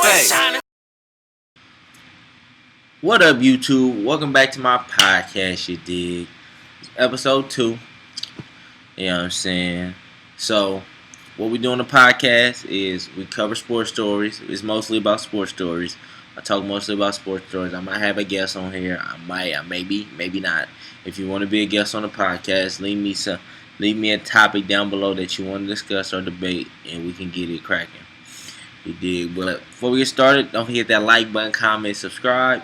face. What up, YouTube? Welcome back to my podcast, you dig? Episode 2. You know what I'm saying? So, what we do on the podcast is we cover sports stories. It's mostly about sports stories. I talk mostly about sports stories. I might have a guest on here. Maybe not. If you want to be a guest on the podcast, leave me a topic down below that you want to discuss or debate, and we can get it cracking. You dig? But before we get started, don't forget that like button, comment, subscribe.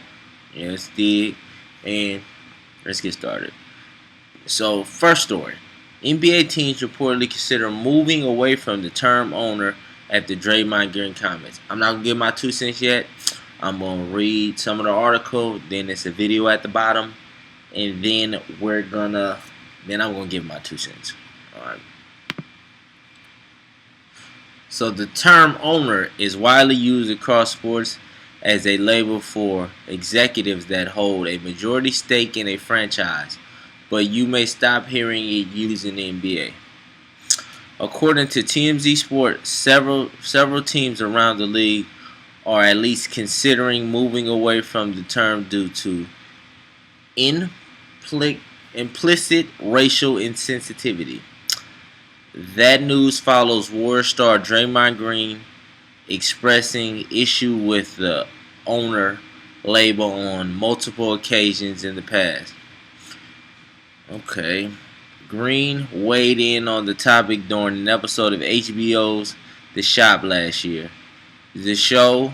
Yes, dig. And let's get started. So, first story. NBA teams reportedly consider moving away from the term owner after Draymond Green comments. I'm not going to give my 2 cents yet. I'm going to read some of the article. Then there's a video at the bottom. And then I'm going to give my 2 cents. Alright. So the term owner is widely used across sports as a label for executives that hold a majority stake in a franchise, but you may stop hearing it used in the NBA. According to TMZ Sports, several teams around the league are at least considering moving away from the term due to implicit racial insensitivity. That news follows Warriors star Draymond Green expressing issue with the owner label on multiple occasions in the past. Okay. Green weighed in on the topic during an episode of HBO's The Shop last year. The show,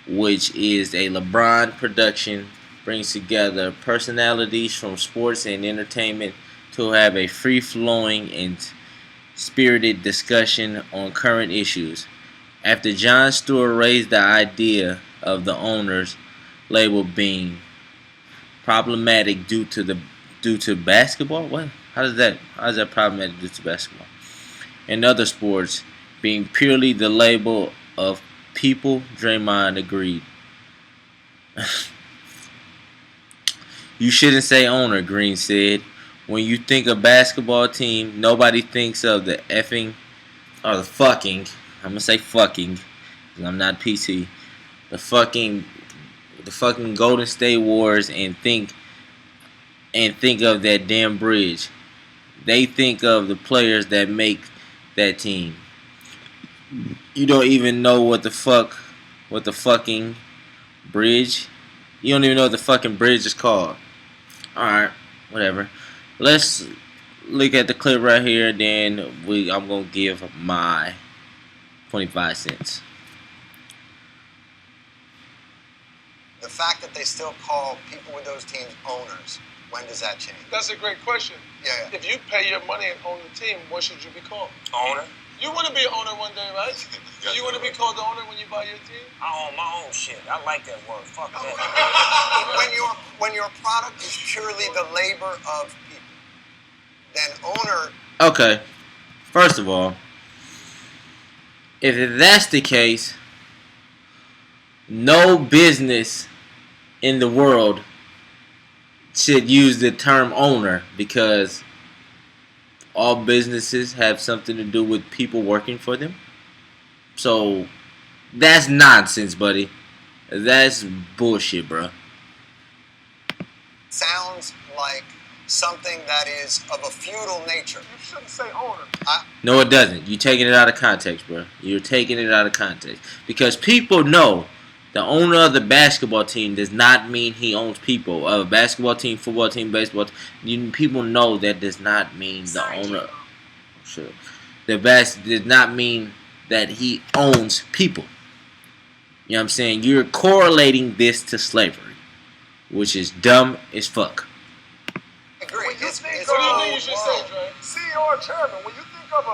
which is a LeBron production, brings together personalities from sports and entertainment to have a free-flowing and spirited discussion on current issues. After Jon Stewart raised the idea of the owners label being problematic due to basketball, how is that problematic due to basketball? And other sports being purely the label of people, Draymond agreed. You shouldn't say owner, Green said. When you think of basketball team, nobody thinks of the effing or the fucking. I'm gonna say fucking, because I'm not PC. The fucking Golden State Warriors and think of that damn bridge. They think of the players that make that team. You don't even know what the fucking bridge. You don't even know what the fucking bridge is called. Alright, whatever. Let's look at the clip right here, then I'm gonna give my 25 cents. The fact that they still call people with those teams owners, when does that change? That's a great question. Yeah. If you pay your money and own the team, what should you be called? Owner? You want to be an owner one day, right? Do you want to be called the owner when you buy your team? I own my own shit. I like that word. Fuck that. When your product is purely the labor of people, then owner. Okay, first of all, if that's the case, no business in the world should use the term owner, because all businesses have something to do with people working for them. So that's nonsense, buddy. That's bullshit, bro. Sounds like something that is of a feudal nature. You shouldn't say owner. No, it doesn't. You're taking it out of context, bro. You're taking it out of context. Because people know the owner of the basketball team does not mean he owns people. A basketball team, football team, baseball team. People know that does not mean the owner. Sure. Does not mean that he owns people. You know what I'm saying? You're correlating this to slavery, which is dumb as fuck. Agree. What do you think you should say, Dre? CEO or chairman. When you think of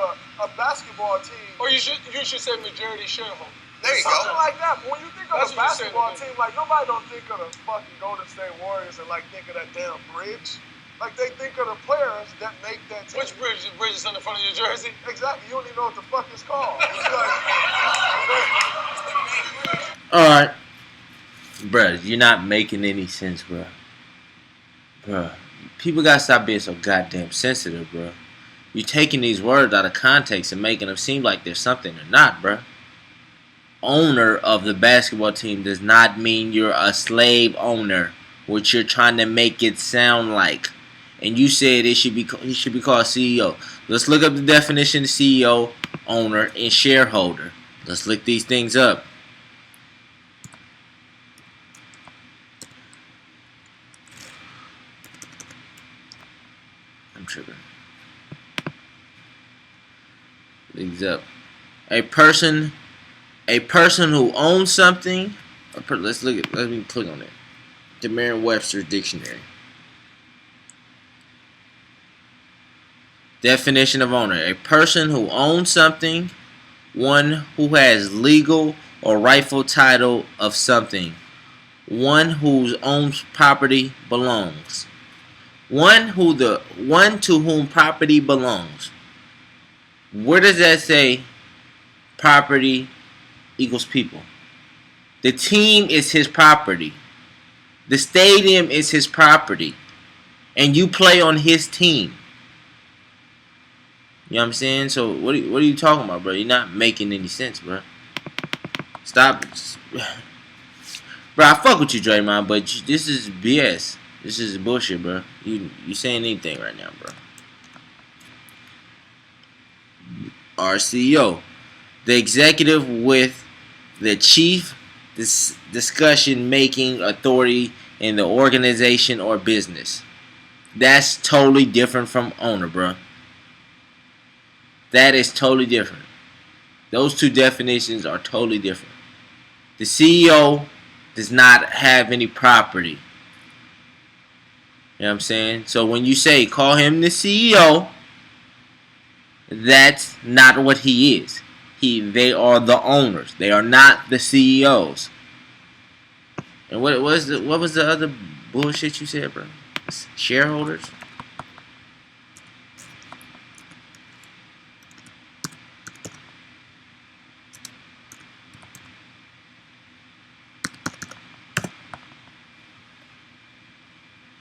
a basketball team, or you should say majority shareholder. There you Something go. like that. But when you think of That's a what you basketball said, team, like nobody don't think of the fucking Golden State Warriors and like think of that damn bridge. Like they think of the players that make that team. Which bridge? The bridge is on the front of your jersey? Exactly. You don't even know what the fuck it's called. Alright. Bruh, you're not making any sense, bruh. Bruh. People gotta stop being so goddamn sensitive, bruh. You're taking these words out of context and making them seem like there's something they're not, bruh. owner of the basketball team does not mean you're a slave owner, which you're trying to make it sound like. And you said he should be called CEO. Let's look up the definition of CEO, owner, and shareholder. Let's look these things up. I'm tripping. These up. A person who owns something. Let me click on it. The Merriam-Webster dictionary. Definition of owner: a person who owns something, one who has legal or rightful title of something, one whose own property belongs, one to whom property belongs. Where does that say property equals people? The team is his property. The stadium is his property. And you play on his team. You know what I'm saying? So what are you talking about, bro? You're not making any sense, bro. Stop. Bro, I fuck with you, Draymond, but this is BS. This is bullshit, bro. You saying anything right now, bro. Our CEO. The executive with the chief discussion-making authority in the organization or business. That's totally different from owner, bro. That is totally different. Those two definitions are totally different. The CEO does not have any property. You know what I'm saying? So when you say call him the CEO, that's not what he is. They are the owners. They are not the CEOs. And what was the other bullshit you said, bro? Shareholders?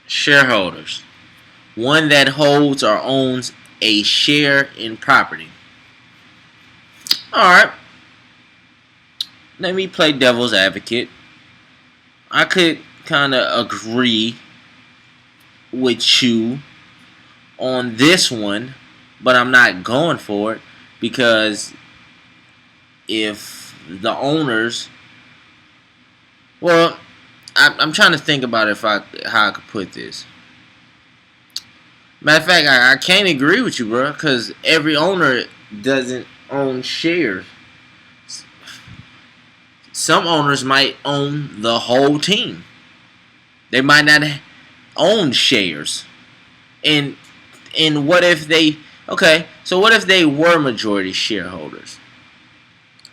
Shareholders. One that holds or owns a share in property. Alright. Let me play devil's advocate. I could kind of agree with you on this one, but I'm not going for it because if the owners, well, I'm trying to think about how I could put this. Matter of fact, I can't agree with you, bro, because every owner doesn't own shares. Some owners might own the whole team. They might not own shares. And what if they... Okay, so what if they were majority shareholders?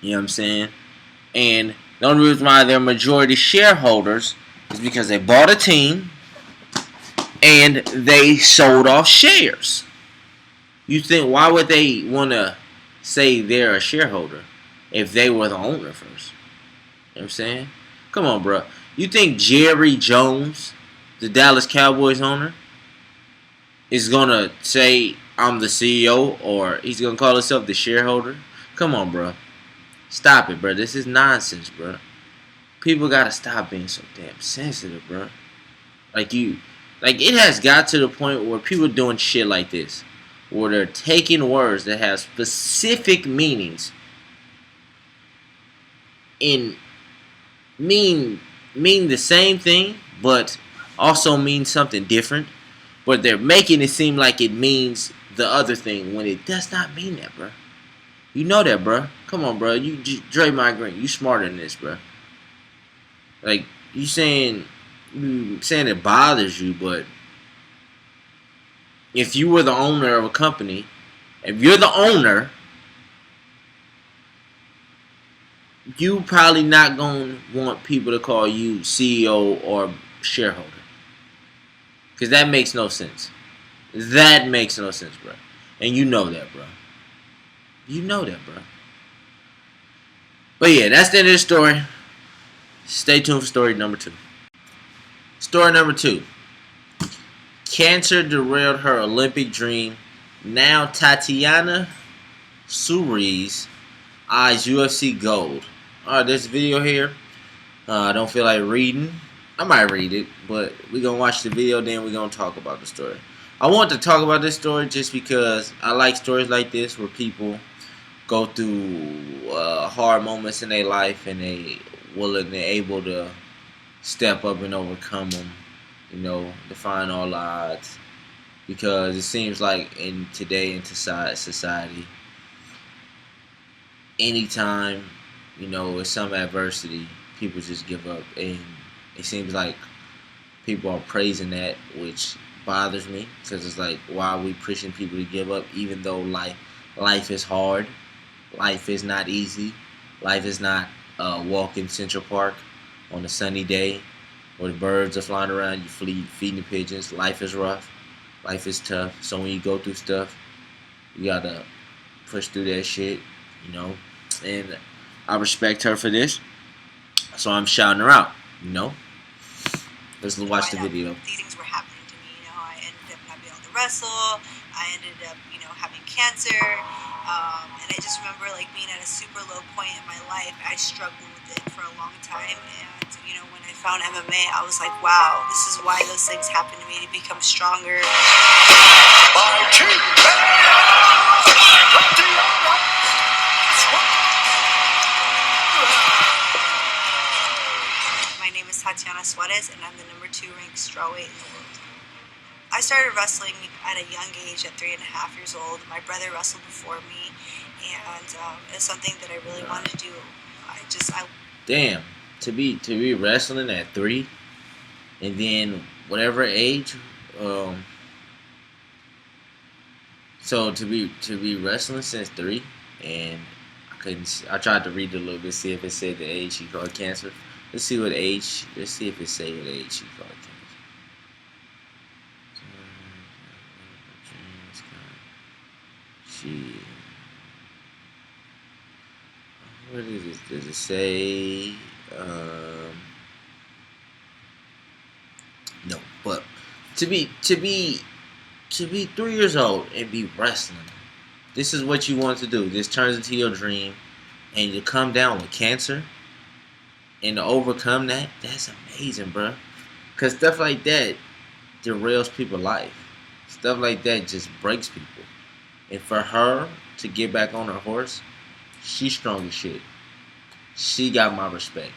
You know what I'm saying? And the only reason why they're majority shareholders is because they bought a team and they sold off shares. You think, why would they want to say they're a shareholder if they were the owner first? You know what I'm saying? Come on, bro. You think Jerry Jones, the Dallas Cowboys owner, is going to say, I'm the CEO, or he's going to call himself the shareholder? Come on, bro. Stop it, bro. This is nonsense, bro. People got to stop being so damn sensitive, bro. Like, it has got to the point where people are doing shit like this, where they're taking words that have specific meanings and mean the same thing, but also mean something different. But they're making it seem like it means the other thing when it does not mean that, bro. You know that, bro. Come on, bro. Draymond Green, you smarter than this, bro. Like, you saying it bothers you, but if you were the owner of a company, if you're the owner, you probably not going to want people to call you CEO or shareholder. Because that makes no sense. That makes no sense, bro. And you know that, bro. You know that, bro. But yeah, that's the end of the story. Stay tuned for story number 2. Story number 2. Cancer derailed her Olympic dream. Now Tatiana Suarez eyes UFC gold. this video here. I don't feel like reading. I might read it, but we're going to watch the video, then we're going to talk about the story. I want to talk about this story just because I like stories like this where people go through hard moments in their life and they're able to step up and overcome them, defying all odds. Because it seems like in society, anytime, with some adversity, people just give up. And it seems like people are praising that, which bothers me. Because it's like, why are we pushing people to give up even though life is hard? Life is not easy. Life is not walk in Central Park on a sunny day where the birds are flying around, you feeding the pigeons. Life is rough. Life is tough. So when you go through stuff, you gotta push through that shit, And I respect her for this. So I'm shouting her out, Let's watch the video. These things were happening to me, I ended up not being able to wrestle. I ended up, having cancer. And I just remember being at a super low point in my life. I struggled with it for a long time. And, when I found MMA, I was like, wow, this is why those things happen to me, to become stronger. My name is Tatiana Suarez, and I'm the number 2 ranked strawweight in the world. I started wrestling at a young age, at 3.5 years old. My brother wrestled before me, and it's something that I really wanted to do. Damn, to be wrestling at 3, and then whatever age, so to be wrestling since 3, and I tried to read it a little bit, see if it said the age she caught cancer. Let's see what age. Let's see if it say what age she caught cancer. What is it? Does it say? No, but to be 3 years old and be wrestling, this is what you want to do. This turns into your dream, and you come down with cancer, and to overcome that, that's amazing, bro. Cause stuff like that derails people's life. Stuff like that just breaks people. And for her to get back on her horse, she's strong as shit. She got my respect.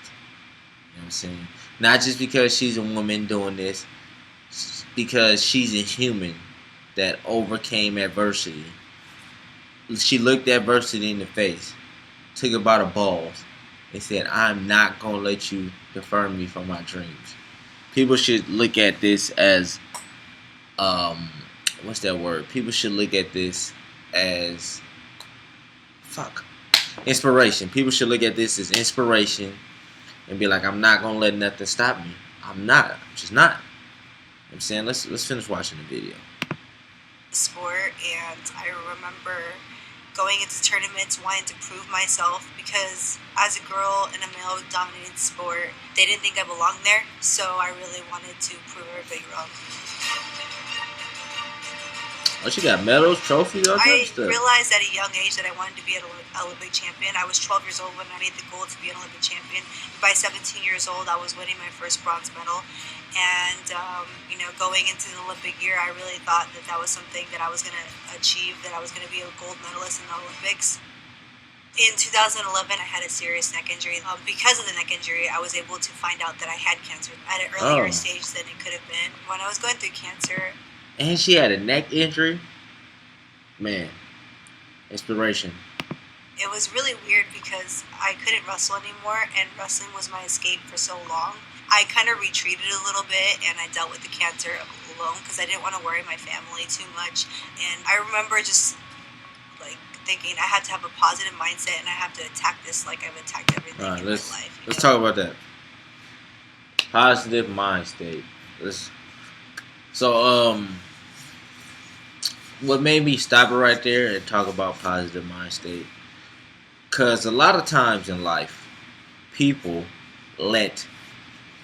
You know what I'm saying? Not just because she's a woman doing this, because she's a human that overcame adversity. She looked adversity in the face, took it by the balls, and said, I'm not going to let you defer me from my dreams. People should look at this as, what's that word? People should look at this as, inspiration. People should look at this as inspiration and be like, I'm not going to let nothing stop me. I'm just not. You know what I'm saying? Let's finish watching the video. Sport, and I remember going into tournaments wanting to prove myself, because as a girl in a male-dominated sport, they didn't think I belonged there, so I really wanted to prove everybody wrong. Oh, she got medals, trophies, all kinds of stuff. I realized at a young age that I wanted to be an Olympic champion. I was 12 years old when I made the goal to be an Olympic champion. By 17 years old, I was winning my first bronze medal. And, going into the Olympic year, I really thought that was something that I was going to achieve, that I was going to be a gold medalist in the Olympics. In 2011, I had a serious neck injury. Because of the neck injury, I was able to find out that I had cancer at an earlier stage than it could have been. When I was going through cancer... And she had a neck injury? Man, inspiration. It was really weird because I couldn't wrestle anymore, and wrestling was my escape for so long. I kind of retreated a little bit, and I dealt with the cancer alone because I didn't want to worry my family too much. And I remember just thinking I had to have a positive mindset, and I have to attack this like I've attacked everything in my life. Let's talk about that. Positive mind state. What made me stop it right there and talk about positive mind state? Because a lot of times in life, people let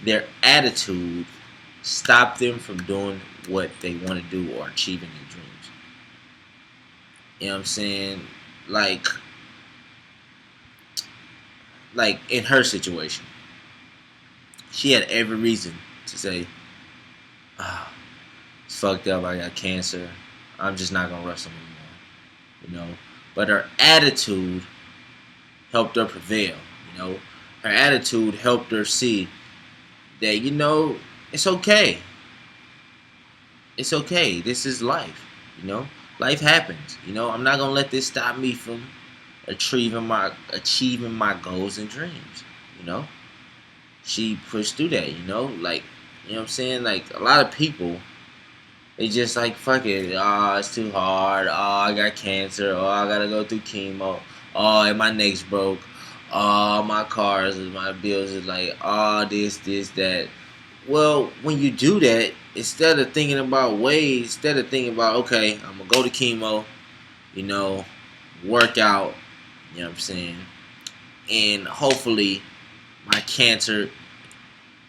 their attitude stop them from doing what they want to do or achieving their dreams. You know what I'm saying? like in her situation, she had every reason to say, "Ah, it's fucked up. I got cancer. I'm just not gonna wrestle anymore." But her attitude helped her prevail. Her attitude helped her see that it's okay. It's okay. This is life. Life happens. I'm not gonna let this stop me from achieving my goals and dreams. You know, she pushed through that. Like what I'm saying. Like a lot of people, they just like fuck it. Oh, it's too hard. Oh, I got cancer. Oh, I gotta go through chemo. Oh, and my neck's broke. Oh, my cars, my bills is like, oh, this, that. Well, when you do that, instead of thinking about okay, I'm gonna go to chemo, work out, what I'm saying, and hopefully my cancer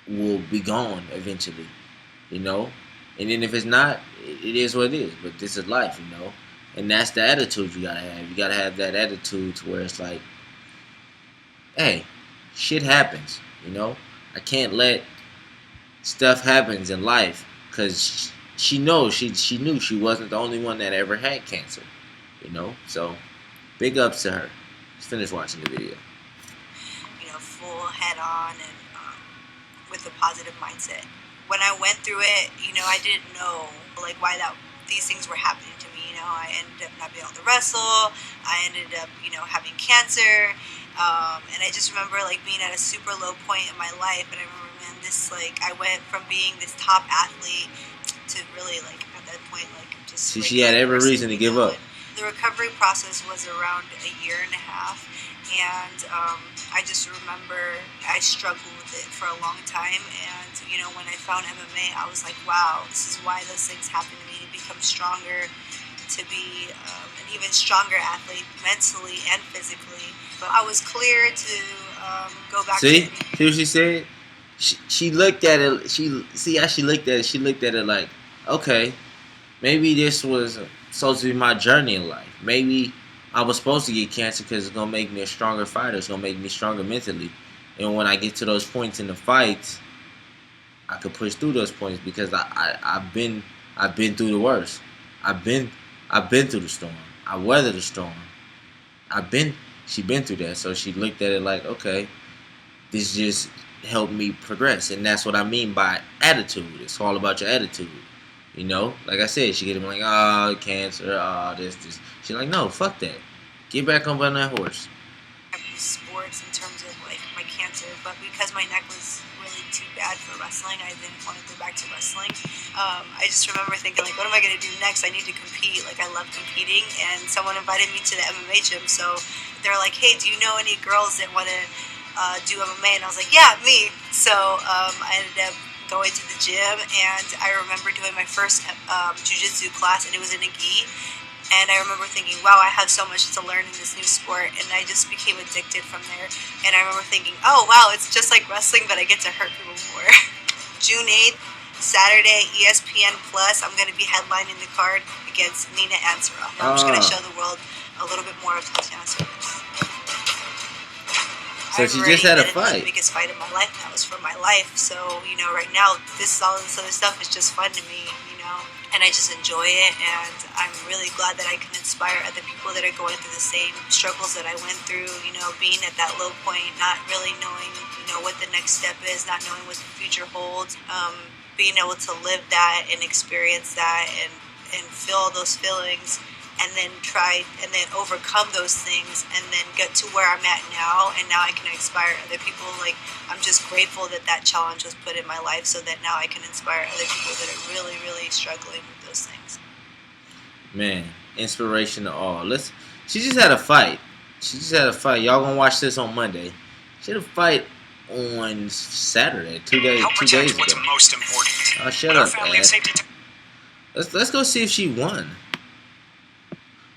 will be gone eventually, and then if it's not, it is what it is. But this is life, and that's the attitude you gotta have. You gotta have that attitude to where it's like, hey, shit happens, I can't let stuff happens in life because she knows she knew she wasn't the only one that ever had cancer, So big ups to her. Let's finish watching the video. Full head on and with a positive mindset. When I went through it, I didn't know like why these things were happening to me. I ended up not being able to wrestle. I ended up, having cancer. And I just remember like being at a super low point in my life, and I remember, man, I went from being this top athlete to really like at that point like just. She had every reason to give up. The recovery process was around a year and a half, and I just remember I struggled with it for a long time. And when I found MMA, I was like, wow, this is why those things happen to me, to become stronger, to be an even stronger athlete mentally and physically. But I was clear to go back. See what she said? She looked at it. See how she looked at it. She looked at it like, okay, maybe this was supposed to be my journey in life. Maybe I was supposed to get cancer because it's gonna make me a stronger fighter. It's gonna make me stronger mentally. And when I get to those points in the fights, I could push through those points because I've been through the worst. I've been through the storm. I weathered the storm. She been through that, so she looked at it like, okay, this just helped me progress, and that's what I mean by attitude. It's all about your attitude, Like I said, she get him like, oh, cancer, oh, this. She's like, no, fuck that. Get back on that horse. Sports in terms of like my cancer, but because my neck was really too bad for wrestling, I didn't want to go back to wrestling. I just remember thinking like, what am I going to do next? I need to compete. Like I love competing, and someone invited me to the MMA gym. So they're like, hey, do you know any girls that want to do MMA? And I was like, yeah, me. So I ended up going to the gym, and I remember doing my first jiu-jitsu class, and it was in a gi. And I remember thinking, wow, I have so much to learn in this new sport. And I just became addicted from there. And I remember thinking, oh, wow, it's just like wrestling, but I get to hurt people more. June 8th, Saturday, ESPN Plus, I'm going to be headlining the card against Nina Ansaroff. I'm just going to show the world a little bit more of Tatiana Suarez. So she just had a fight. The biggest fight of my life. That was for my life. So, right now, all this other stuff is just fun to me, and I just enjoy it. And I'm really glad that I can inspire other people that are going through the same struggles that I went through, being at that low point, not really knowing, what the next step is, not knowing what the future holds, being able to live that and experience that and feel those feelings, and then overcome those things, and then get to where I'm at now. And now I can inspire other people. Like, I'm just grateful that challenge was put in my life, so that now I can inspire other people that are really, really struggling with those things. Man, inspiration to all. She just had a fight. Y'all gonna watch this on Monday. She had a fight on Saturday, 2 days ago. What's most important. Oh, shut up, Ash. Let's go see if she won.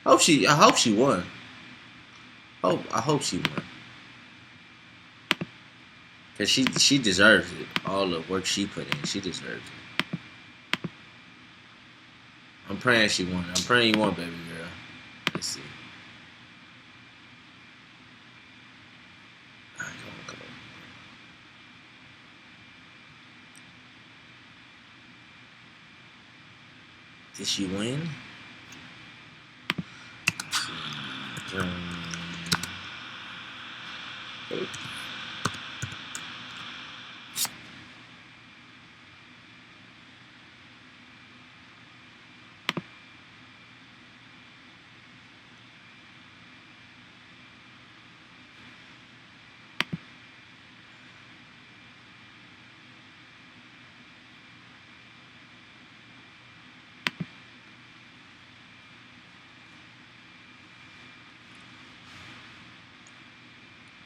I hope she won. I hope she won. Cause she deserves it. All the work she put in, she deserves it. I'm praying she won. I'm praying you won, baby girl. Let's see. Did she win?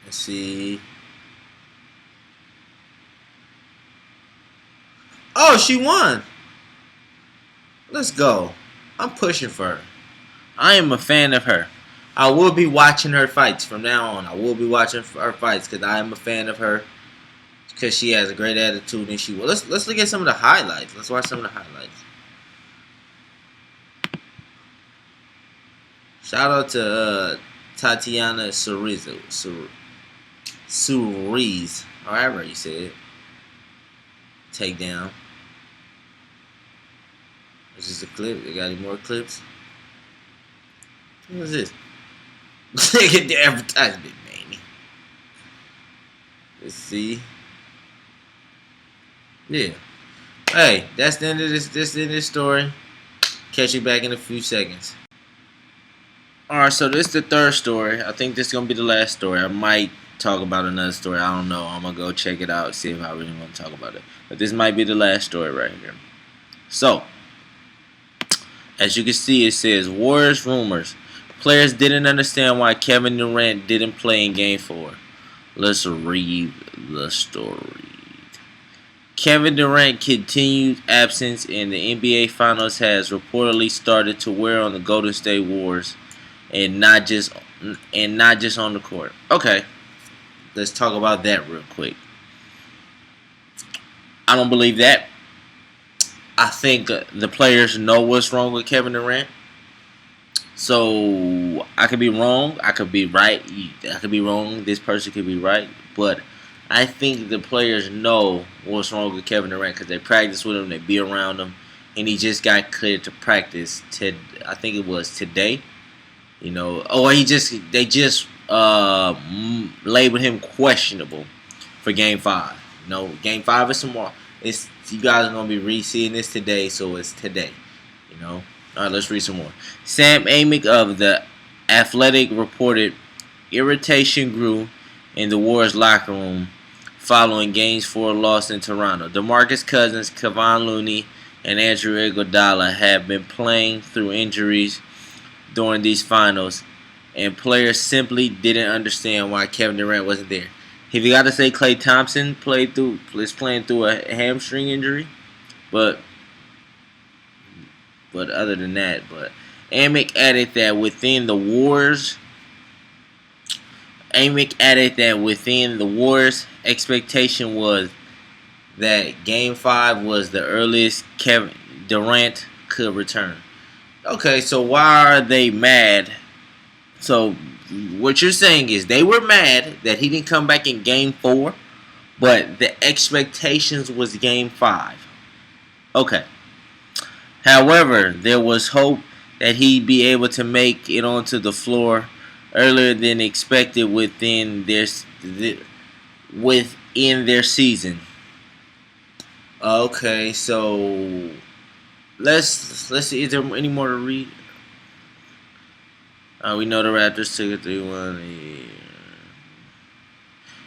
Let's see. Oh, she won. Let's go. I'm pushing for her. I am a fan of her. I will be watching her fights from now on. I will be watching her fights because I am a fan of her. Because she has a great attitude and she will. Let's look at some of the highlights. Let's watch some of the highlights. Shout out to Tatiana Cerise, however you say it. Takedown. This is a clip. They got any more clips? What is this? Look at the advertisement, man. Let's see. Yeah. Hey, that's the end of this story. Catch you back in a few seconds. Alright, so this is the third story. I think this is gonna be the last story. I might talk about another story. I don't know. I'm gonna go check it out, see if I really want to talk about it. But this might be the last story right here. So, as you can see, it says Warriors rumors. Players didn't understand why Kevin Durant didn't play in Game 4. Let's read the story. Kevin Durant continued absence in the NBA Finals has reportedly started to wear on the Golden State Warriors, and not just on the court. Okay, let's talk about that real quick. I don't believe that. I think the players know what's wrong with Kevin Durant. So I could be wrong. I could be right. I could be wrong. This person could be right. But I think the players know what's wrong with Kevin Durant because they practice with him. They be around him. And he just got cleared to practice. I think it was today. You know. Oh, they just labeled him questionable for Game 5. You know, Game 5 is tomorrow. You guys are going to be re-seeing this today, so it's today. You know. All right, let's read some more. Sam Amick of The Athletic reported irritation grew in the Warriors locker room following Game 4 loss in Toronto. DeMarcus Cousins, Kevon Looney, and Andrew Iguodala have been playing through injuries during these finals, and players simply didn't understand why Kevin Durant wasn't there. If you got to say Klay Thompson is playing through a hamstring injury, but other than that, Amick added that within the Warriors, expectation was that Game 5 was the earliest Kevin Durant could return. Okay, so why are they mad? So what you're saying is they were mad that he didn't come back in Game 4, but the expectations was Game 5. Okay. However, there was hope that he'd be able to make it onto the floor earlier than expected within their season. Okay, so let's see. Is there any more to read? We know the Raptors took a 3-1.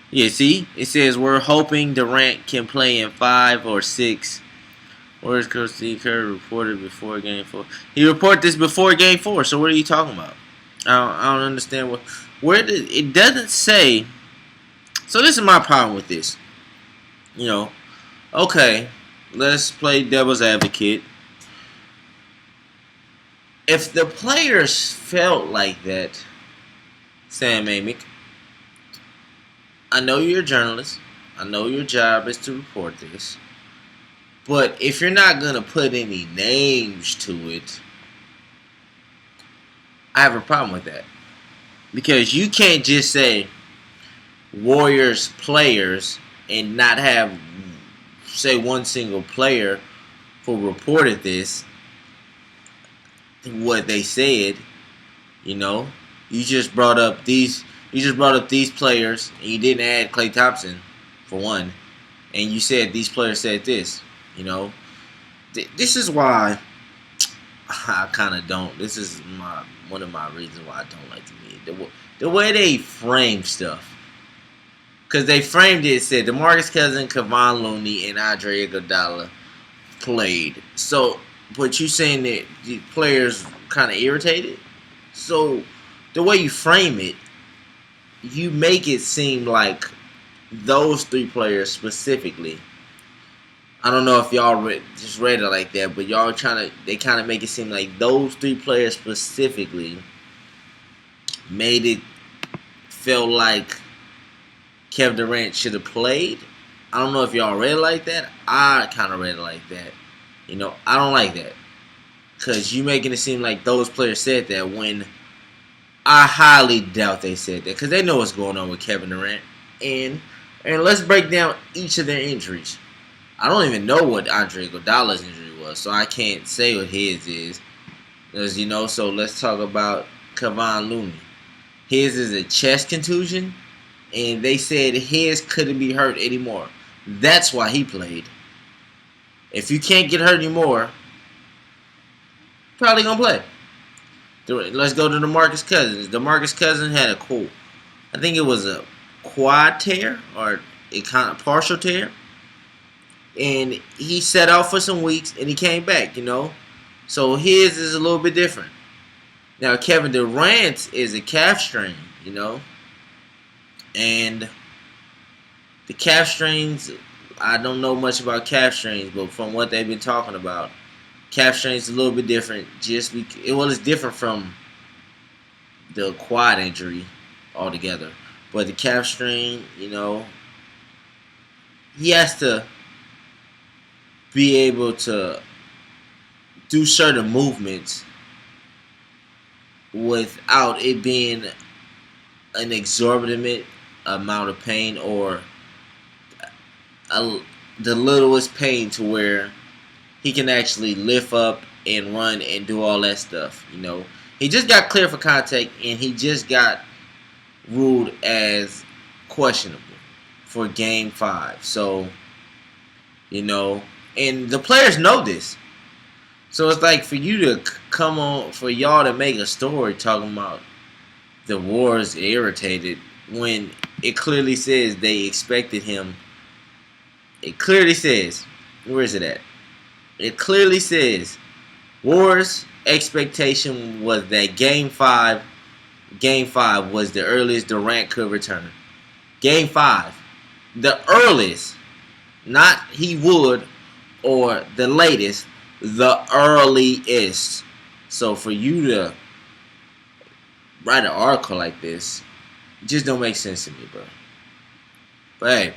Yeah, see? It says we're hoping Durant can play in 5 or 6. Where's Coach Steve Kerr reported before Game 4? He reported this before Game 4, so what are you talking about? I don't understand it doesn't say. So this is my problem with this. You know, okay, let's play devil's advocate. If the players felt like that, Sam Amick, I know you're a journalist. I know your job is to report this. But if you're not going to put any names to it, I have a problem with that. Because you can't just say Warriors players and not have, say, one single player who reported this what they said. You know, you just brought up these players, and you didn't add Klay Thompson for one, and you said these players said this. You know, this is why I kind of don't. This is one of my reasons why I don't like the media. The way they frame stuff. Because they framed it, said DeMarcus Cousins, Kevon Looney, and Andre Iguodala played. So, but you saying that the players kind of irritated? So, the way you frame it, you make it seem like those three players specifically. I don't know if y'all just read it like that, but y'all they kind of make it seem like those three players specifically made it feel like Kevin Durant should have played. I don't know if y'all read it like that. I kind of read it like that. You know, I don't like that. Because you making it seem like those players said that when I highly doubt they said that. Because they know what's going on with Kevin Durant. And let's break down each of their injuries. I don't even know what Andre Iguodala's injury was, so I can't say what his is. As you know, so let's talk about Kevon Looney. His is a chest contusion, and they said his couldn't be hurt anymore. That's why he played. If you can't get hurt anymore, probably gonna play. Let's go to DeMarcus Cousins. DeMarcus Cousins had I think it was a quad tear or a kind of partial tear. And he sat out for some weeks, and he came back, you know. So his is a little bit different. Now, Kevin Durant is a calf strain, you know. And the calf strains, I don't know much about calf strains, but from what they've been talking about, calf strains is a little bit different. It's different from the quad injury altogether. But the calf strain, you know, he has to be able to do certain movements without it being an exorbitant amount of pain or the littlest pain to where he can actually lift up and run and do all that stuff. You know, he just got cleared for contact, and he just got ruled as questionable for Game 5. So, you know, and the players know this. So it's like for you to come on, for y'all to make a story talking about the Warriors irritated when it clearly says they expected him. It clearly says, where is it at? It clearly says Warriors' expectation was that Game 5 was the earliest Durant could return. Game 5. The earliest. Not he would or the latest. The earliest. So for you to write an article like this, it just don't make sense to me, bro. But hey,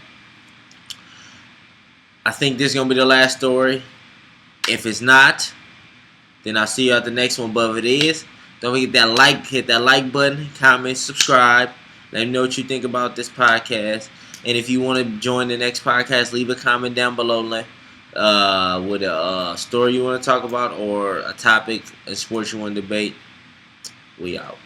I think this is going to be the last story. If it's not, then I'll see you at the next one. But if it is, don't forget that hit that like button, comment, subscribe. Let me know what you think about this podcast. And if you want to join the next podcast, leave a comment down below with a story you want to talk about or a topic, a sport you want to debate. We out.